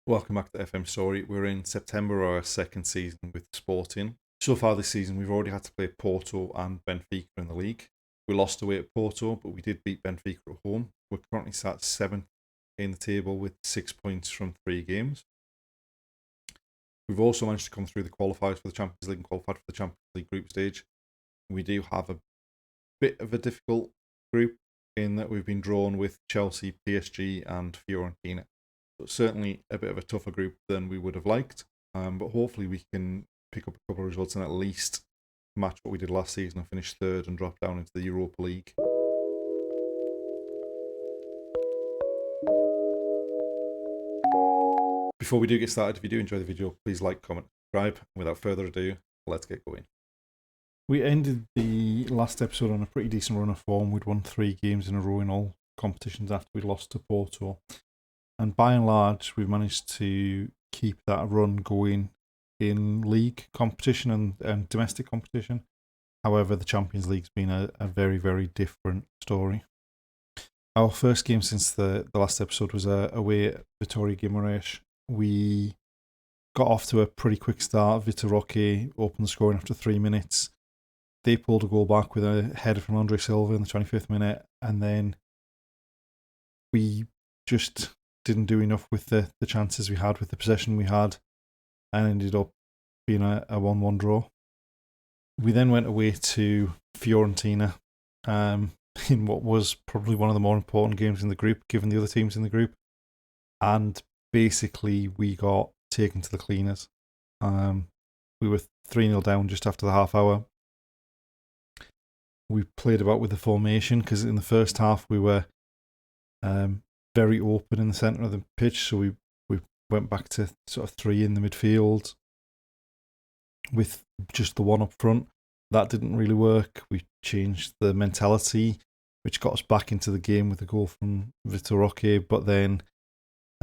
Welcome back to FM Story. We're in September, our second season with Sporting. So far this season, we've already had to play Porto and Benfica in the league. We lost away at Porto, but we did beat Benfica at home. We're currently sat 7th in the table with 6 points from 3 games. We've also managed to come through the qualifiers for the Champions League and qualified for the Champions League group stage. We do have a bit of a difficult group in that we've been drawn with Chelsea, PSG and Fiorentina. So certainly a bit of a tougher group than we would have liked, but hopefully we can pick up a couple of results and at least match what we did last season and finish third and drop down into the Europa League. Before we do get started, if you do enjoy the video, please like, comment, subscribe. Without further ado, let's get going. We ended the last episode on a pretty decent run of form. We'd won 3 games in a row in all competitions after we lost to Porto. And by and large, we've managed to keep that run going in league competition and domestic competition. However, the Champions League's been a very, very different story. Our first game since the last episode was away at Vitória Guimarães. We got off to a pretty quick start. Vitor Roque opened the scoring after 3 minutes. They pulled a goal back with a header from Andre Silva in the 25th minute. And then we just didn't do enough with the chances we had, with the possession we had, and ended up being a 1-1 draw. We then went away to Fiorentina in what was probably one of the more important games in the group, given the other teams in the group. And basically, we got taken to the cleaners. We were 3-0 down just after the half hour. We played about with the formation because in the first half we were very open in the centre of the pitch, so we went back to sort of 3 in the midfield with just the one up front. That didn't really work. We changed the mentality, which got us back into the game with a goal from Vitor Roque, but then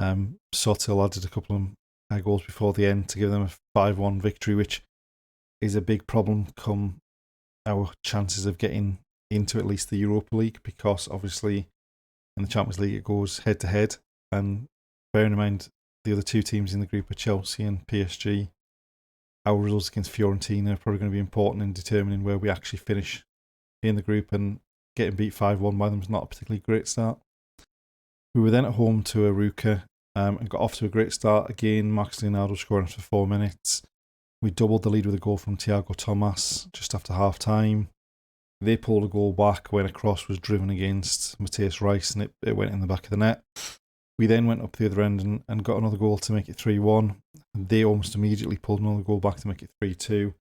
Sotil added a couple of goals before the end to give them a 5-1 victory, which is a big problem come our chances of getting into at least the Europa League, because obviously in the Champions League it goes head to head, and bearing in mind the other 2 teams in the group are Chelsea and PSG, our results against Fiorentina are probably going to be important in determining where we actually finish in the group, and getting beat 5-1 by them is not a particularly great start. We were then at home to Arouca and got off to a great start again. Max Leonardo scoring after 4 minutes. We doubled the lead with a goal from Thiago Tomas just after half time. They pulled a goal back when a cross was driven against Matthias Rice and it went in the back of the net. We then went up the other end and got another goal to make it 3-1. They almost immediately pulled another goal back to make it 3-2.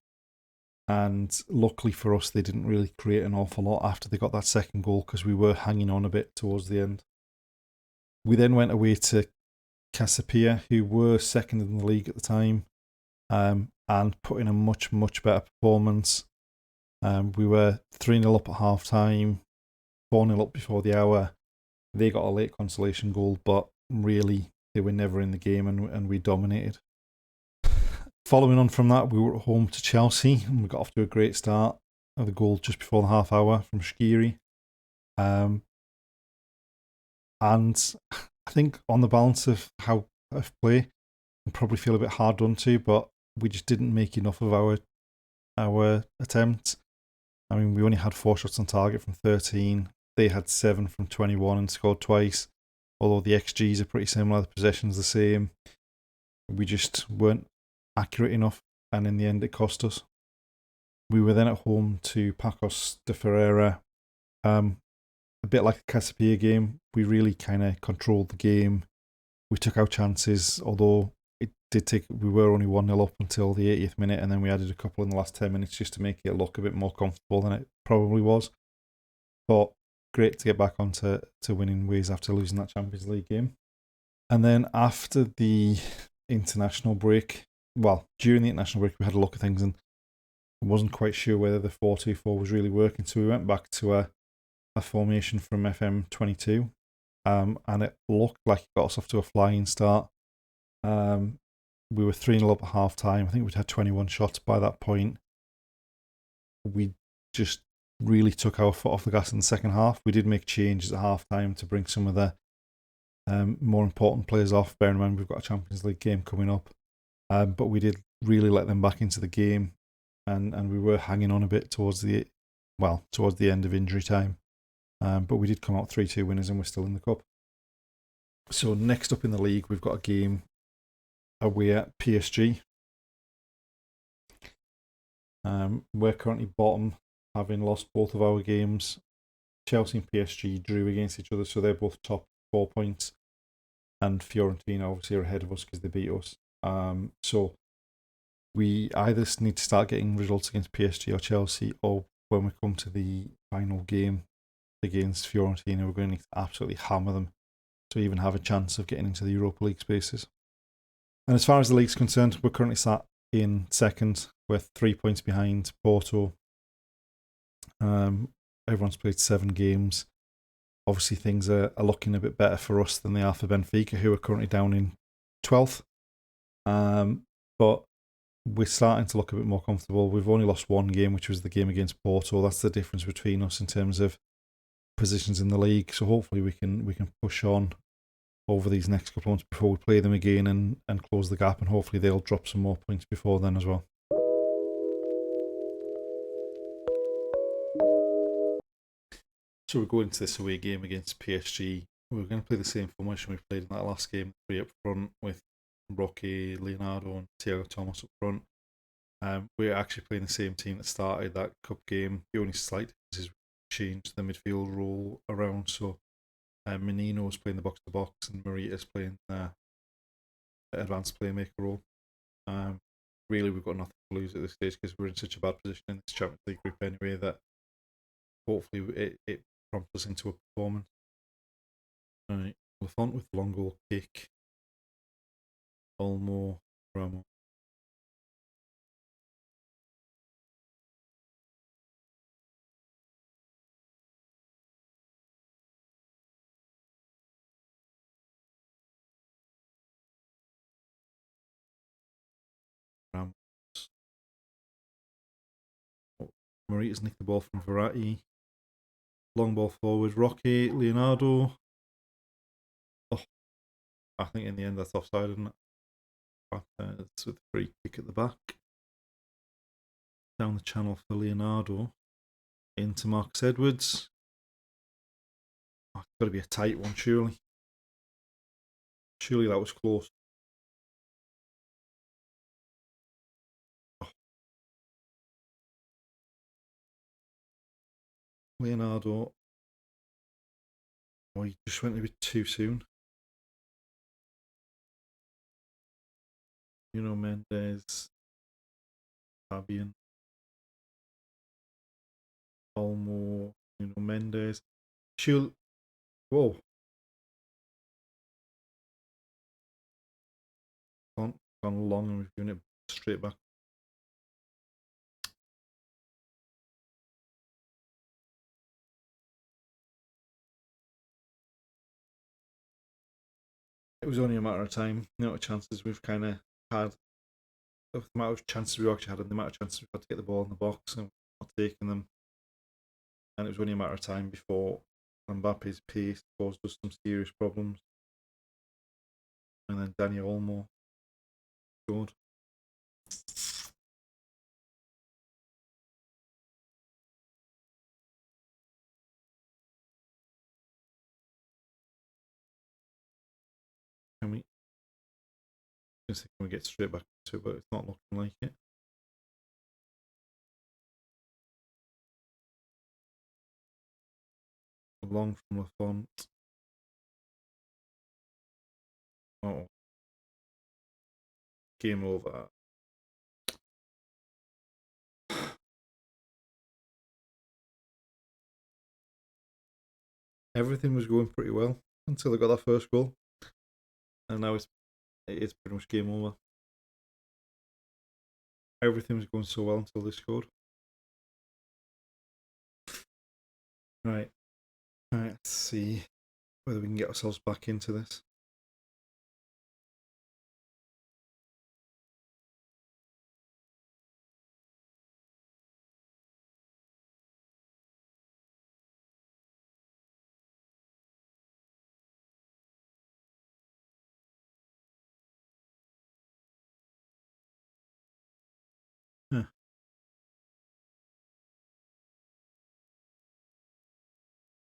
And luckily for us, they didn't really create an awful lot after they got that second goal, because we were hanging on a bit towards the end. We then went away to Casapia, who were second in the league at the time, and put in a much, much better performance. We were 3-0 up at half time, 4-0 up before the hour. They got a late consolation goal, but really they were never in the game, and we dominated. Following on from that, we were at home to Chelsea and we got off to a great start with a goal just before the half hour from Shaqiri. And I think on the balance of how of play, we probably feel a bit hard done to, but we just didn't make enough of our attempts. I mean, we only had 4 shots on target from 13. They had 7 from 21 and scored twice. Although the XGs are pretty similar, the possession's the same. We just weren't accurate enough, and in the end it cost us. We were then at home to Pacos de Ferreira. A bit like the Casapia game, we really kind of controlled the game. We took our chances, although we were only 1-0 up until the 80th minute, and then we added a couple in the last 10 minutes just to make it look a bit more comfortable than it probably was. But great to get back onto winning ways after losing that Champions League game. And then after the international break, during the international break, we had a look at things and wasn't quite sure whether the 4-2-4 was really working, so we went back to a formation from FM23, and it looked like it got us off to a flying start. We were 3-0 up at half time. I think we'd had 21 shots by that point. We just really took our foot off the gas in the second half. We did make changes at half time to bring some of the more important players off. Bearing in mind we've got a Champions League game coming up, but we did really let them back into the game, and we were hanging on a bit towards the end of injury time. But we did come out 3-2 winners, and we're still in the cup. So next up in the league, we've got a game away at PSG. We're currently bottom, having lost both of our games. Chelsea and PSG drew against each other, so they're both top 4 points. And Fiorentina obviously are ahead of us because they beat us. So we either need to start getting results against PSG or Chelsea, or when we come to the final game against Fiorentina, we're going to need to absolutely hammer them to even have a chance of getting into the Europa League spaces. And as far as the league's concerned, we're currently sat in second. We're 3 points behind Porto. Everyone's played 7 games. Obviously, things are looking a bit better for us than they are for Benfica, who are currently down in 12th. But we're starting to look a bit more comfortable. We've only lost one game, which was the game against Porto. That's the difference between us in terms of positions in the league. So hopefully we can push on over these next couple of months before we play them again and close the gap, and hopefully they'll drop some more points before then as well. So we're going to this away game against PSG. We're going to play the same formation we played in that last game, 3 up front with Roque, Leonardo and Thiago Thomas up front. We're actually playing the same team that started that cup game. The only slight difference is we changed the midfield role around, so Menino is playing the box-to-box and Morita is playing the advanced playmaker role. Really, we've got nothing to lose at this stage because we're in such a bad position in this Champions League group anyway that hopefully it prompts us into a performance. Right, Lafont with long goal kick. Olmo, Ramos. Morita's nicked the ball from Verratti. Long ball forward. Roque, Leonardo. Oh, I think in the end that's offside, isn't it? But it's with the free kick at the back. Down the channel for Leonardo. Into Marcus Edwards. Oh, it's got to be a tight one, surely. Surely that was close. Oh. Leonardo. Oh, he just went a bit too soon. Mendes. Fabian. Olmo. Mendes. Whoa. Gone long and we've given it straight back. It was only a matter of time. The amount of chances we've kind of had, the amount of chances we actually had, and the amount of chances we've had to get the ball in the box and not taking them. And it was only a matter of time before Mbappe's pace caused us some serious problems. And then Daniel Olmo scored. Can we get straight back to it, but it's not looking like it. Long from Lafont. Oh. Game over. Everything was going pretty well until I got that first goal. And now it's pretty much game over. Everything was going so well until they scored. Right. Let's see whether we can get ourselves back into this.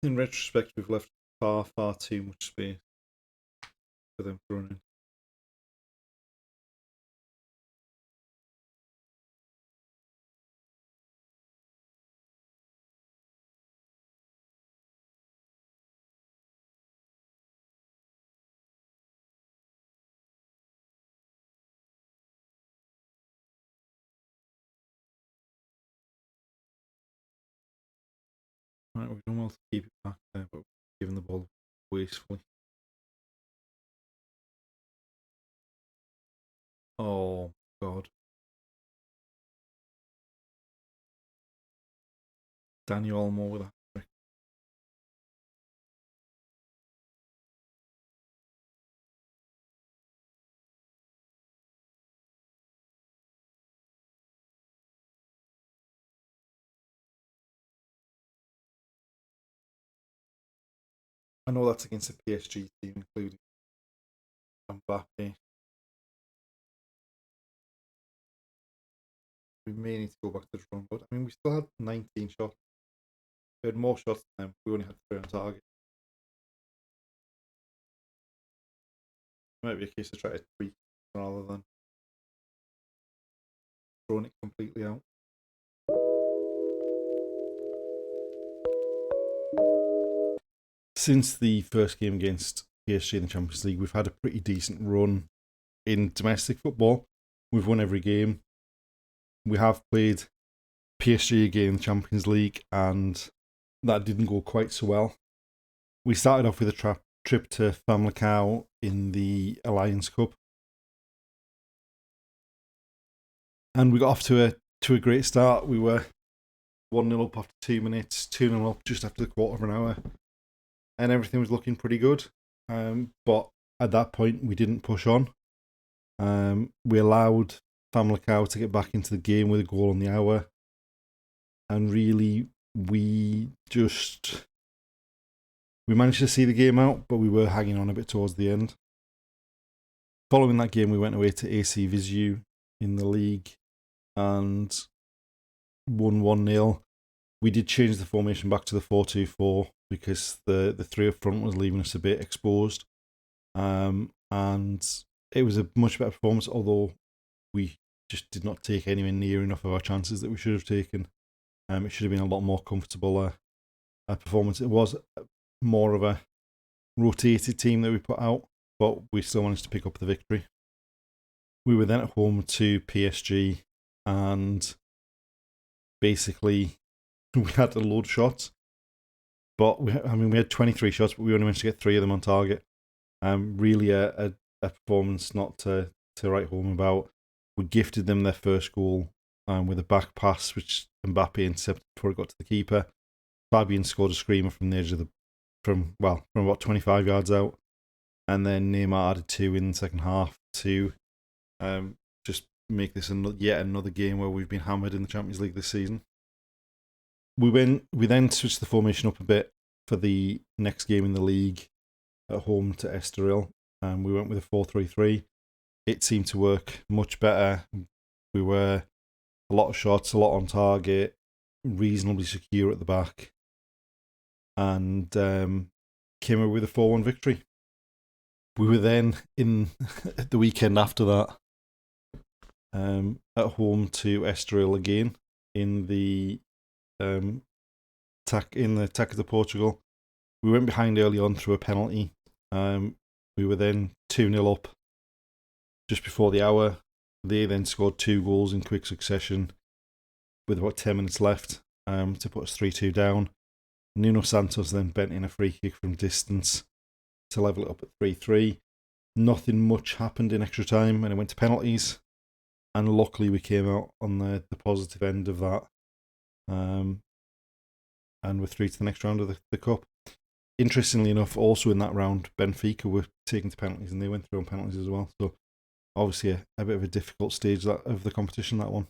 In retrospect, we've left far too much space for them to run in. Right, we've done well to keep it back there, but giving the ball wastefully. Oh, God. Daniel Olmo with a hat-trick. I know that's against the PSG team, including Mbappe. We may need to go back to the drawing board. I mean, we still had 19 shots. We had more shots than them. We only had 3 on target. It might be a case of trying to tweak rather than throwing it completely out. Since the first game against PSG in the Champions League, we've had a pretty decent run in domestic football. We've won every game. We have played PSG again in the Champions League, and that didn't go quite so well. We started off with a trip to Famlecao in the Alliance Cup, and we got off to a great start. We were 1-0 up after 2 minutes, 2-0 up just after the quarter of an hour, and everything was looking pretty good. But at that point, we didn't push on. We allowed Famlecao to get back into the game with a goal on the hour, and really we managed to see the game out, but we were hanging on a bit towards the end. Following that game, we went away to AC Viseu in the league and won 1-0. We did change the formation back to the 4-2-4 because the 3 up front was leaving us a bit exposed. And it was a much better performance, although we just did not take anywhere near enough of our chances that we should have taken. It should have been a lot more comfortable performance. It was more of a rotated team that we put out, but we still managed to pick up the victory. We were then at home to PSG, and basically we had a load of shots, but we had 23 shots, but we only managed to get 3 of them on target. Really a performance not to write home about. We gifted them their first goal with a back pass, which Mbappe intercepted before it got to the keeper. Fabian scored a screamer from the edge of from about 25 yards out, and then Neymar added 2 in the second half to just make this yet another game where we've been hammered in the Champions League this season. We then switched the formation up a bit for the next game in the league at home to Estoril. We went with a 4-3-3. It seemed to work much better. We were a lot of shots, a lot on target, reasonably secure at the back, and came away with a 4-1 victory. We were then in the weekend after that at home to Estoril again in the Taça de Portugal. We went behind early on through a penalty. We were then 2-0 up just before the hour. They then scored 2 goals in quick succession with about 10 minutes left to put us 3-2 down. Nuno Santos then bent in a free kick from distance to level it up at 3-3. Nothing much happened in extra time, and it went to penalties. And luckily we came out on the positive end of that. And we're through to the next round of the Cup. Interestingly enough, also in that round, Benfica were taken to penalties, and they went through on penalties as well. So obviously a bit of a difficult stage of the competition, that one.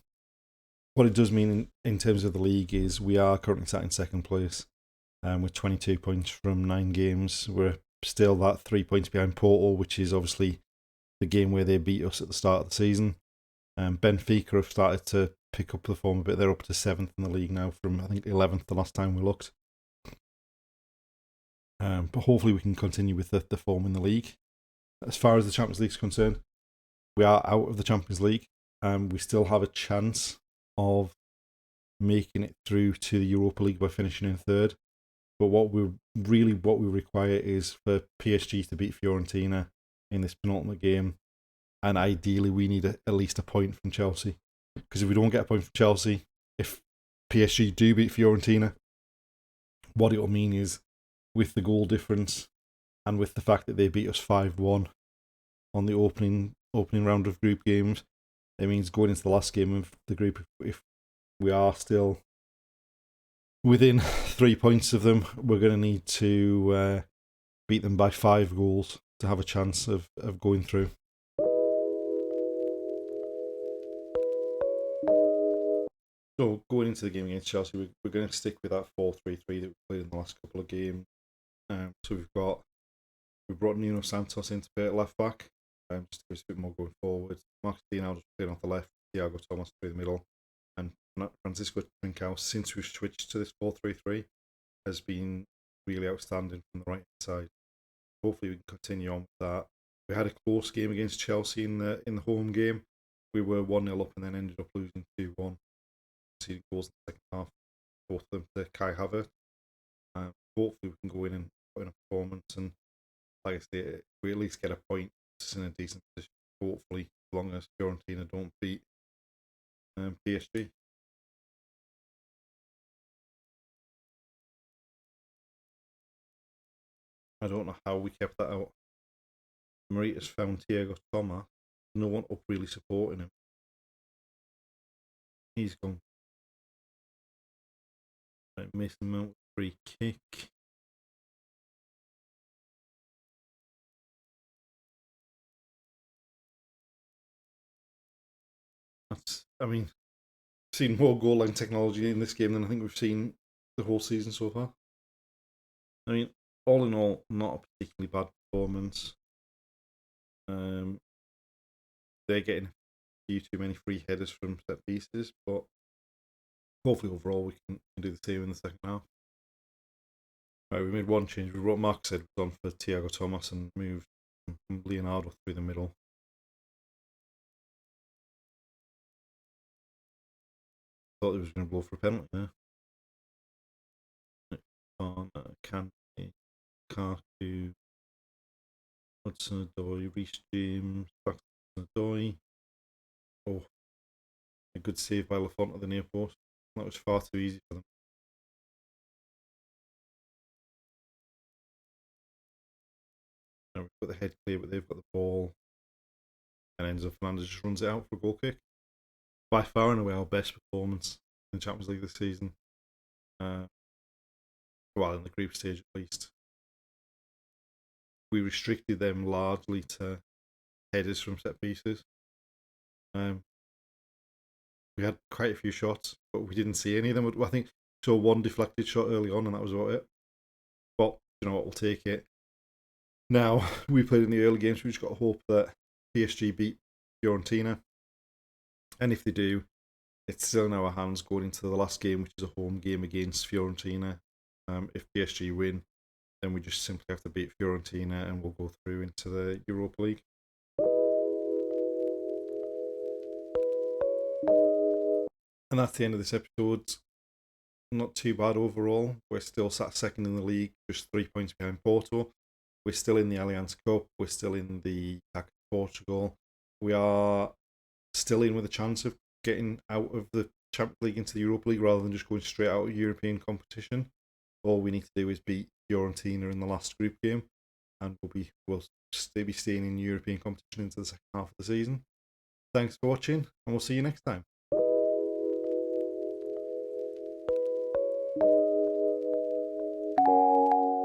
What it does mean in terms of the league is we are currently sat in second place with 22 points from 9 games. We're still that 3 points behind Porto, which is obviously the game where they beat us at the start of the season. Benfica have started to pick up the form a bit. They're up to 7th in the league now from, I think, 11th the last time we looked. But hopefully we can continue with the form in the league. As far as the Champions League is concerned, we are out of the Champions League. We still have a chance of making it through to the Europa League by finishing in third. But what we require is for PSG to beat Fiorentina in this penultimate game, and ideally we need at least a point from Chelsea. Because if we don't get a point from Chelsea, if PSG do beat Fiorentina, what it'll mean is, with the goal difference and with the fact that they beat us 5-1 on the opening round of group games, it means going into the last game of the group, if we are still within 3 points of them, we're going to need to beat them by 5 goals to have a chance of going through. So going into the game against Chelsea, we're going to stick with that 4-3-3 that we played in the last couple of games. So we've brought Nuno Santos in to play at left back, just to give us a bit more going forward. Marcus Leonardo's playing off the left, Thiago Thomas through the middle, and Francisco Trincao, since we've switched to this 4-3-3, has been really outstanding from the right side. Hopefully we can continue on with that. We had a close game against Chelsea in the home game. We were 1-0 up and then ended up losing 2-1. Conceded goals in the second half, both of them to Kai Havertz. Hopefully we can go in and put in a performance, and like I say, we at least get a point, just in a decent position. Hopefully, as long as Fiorentina don't beat PSG. I don't know how we kept that out. Marita's found Thiago Thomas. No one up really supporting him. He's gone. Right, Mason Mount free kick. I've seen more goal line technology in this game than I think we've seen the whole season so far. I mean, all in all, not a particularly bad performance. They're getting a few too many free headers from set pieces, but hopefully overall we can do the same in the second half. Right, we made one change. We brought Mark said was on for Thiago Thomas and moved Leonardo through the middle. Thought he was going to blow for a penalty there. On Kante, Lukaku, Hudson-Odoi, Reece James, back to Hudson-Odoi. Oh, a good save by Lafont at the near post. That was far too easy for them. Now we've got the head clear, but they've got the ball. And Enzo Fernandez just runs it out for a goal kick. By far and away our best performance in the Champions League this season. Well, in the group stage at least. We restricted them largely to headers from set pieces. We had quite a few shots, but we didn't see any of them. I think saw one deflected shot early on, and that was about it. But you know what, we'll take it. Now, we played in the early games, we just got to hope that PSG beat Fiorentina. And if they do, it's still in our hands going into the last game, which is a home game against Fiorentina. If PSG win, then we just simply have to beat Fiorentina and we'll go through into the Europa League. And that's the end of this episode. Not too bad overall. We're still sat second in the league, just 3 points behind Porto. We're still in the Allianz Cup. We're still in the TAC Portugal. We are still in with a chance of getting out of the Champions League into the Europa League rather than just going straight out of European competition. All we need to do is beat Fiorentina in the last group game, and we'll still be staying in European competition into the second half of the season. Thanks for watching, and we'll see you next time.